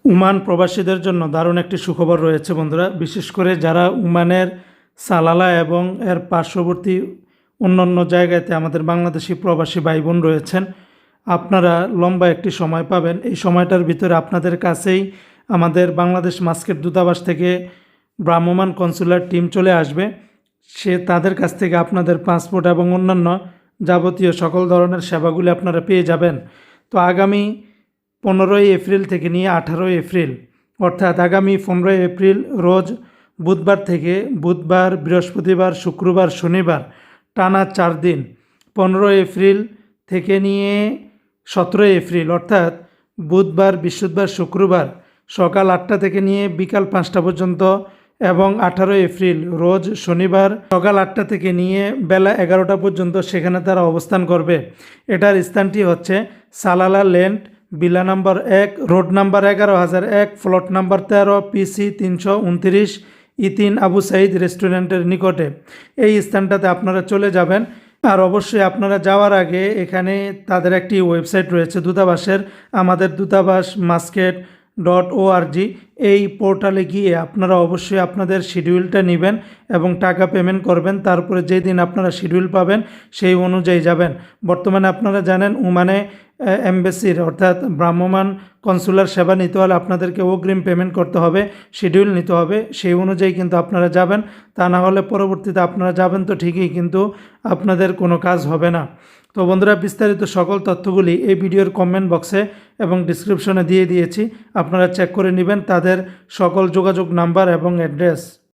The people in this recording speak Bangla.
ওমান প্রবাসীদের জন্য দারুণ একটি সুখবর রয়েছে বন্ধুরা। বিশেষ করে যারা ওমানের সালালা এবং এর পার্শ্ববর্তী অন্যান্য জায়গাতে আমাদের বাংলাদেশি প্রবাসী ভাই বোন রয়েছেন, আপনারা লম্বা একটি সময় পাবেন। এই সময়টার ভিতরে আপনাদের কাছেই আমাদের বাংলাদেশ মাস্কেট দূতাবাস থেকে ভ্রাম্যমাণ কনসুলার টিম চলে আসবে। তাদের কাছ থেকে আপনাদের পাসপোর্ট এবং অন্যান্য যাবতীয় সকল ধরনের সেবাগুলি আপনারা পেয়ে যাবেন। তো আগামী 15ই এপ্রিল থেকে নিয়ে 18ই এপ্রিল, অর্থাৎ আগামী 15ই এপ্রিল রোজ বুধবার থেকে বুধবার, বৃহস্পতিবার, শুক্রবার, শনিবার টানা 4 দিন, 15 এপ্রিল থেকে নিয়ে 17 এপ্রিল অর্থাৎ বুধবার, বৃহস্পতিবার, শুক্রবার সকাল 8টা থেকে নিয়ে বিকাল 5টা পর্যন্ত এবং 18 এপ্রিল রোজ শনিবার সকাল 8টা থেকে নিয়ে বেলা 11টা পর্যন্ত সেখানে তারা অবস্থান করবে। এটার স্থানটি হচ্ছে সালালা land, villa number 1, road number 11,001, plot number 13, PC 329, ইতিন আবু সাইদ রেস্টুরেন্টের নিকটে। এই স্থানটাতে আপনারা চলে যাবেন। আর অবশ্যই আপনারা যাওয়ার আগে এখানে তাদের একটি ওয়েবসাইট রয়েছে দূতাবাসের, আমাদের দূতাবাস masket.org। এই পোর্টালে গিয়ে আপনারা অবশ্যই আপনাদের শিডিউলটা নেবেন এবং টাকা পেমেন্ট করবেন। তারপরে যেই দিন আপনারা শিডিউল পাবেন সেই অনুযায়ী যাবেন। বর্তমানে আপনারা জানেন ওমানে এমবেসির অর্থাৎ ভ্রাম্যমাণ কনসুলার সেবা নিতে হলে আপনাদেরকে অগ্রিম পেমেন্ট করতে হবে, শিডিউল নিতে হবে, সেই অনুযায়ী কিন্তু আপনারা যাবেন। তা না হলে পরবর্তীতে আপনারা যাবেন তো ঠিকই, কিন্তু আপনাদের কোনো কাজ হবে না। তো বন্ধুরা, বিস্তারিত সকল তথ্যগুলি এই ভিডিওর কমেন্ট বক্সে এবং ডিসক্রিপশনে দিয়ে দিয়েছি, আপনারা চেক করে নেবেন তাদের সকল যোগাযোগ নাম্বার এবং অ্যাড্রেস।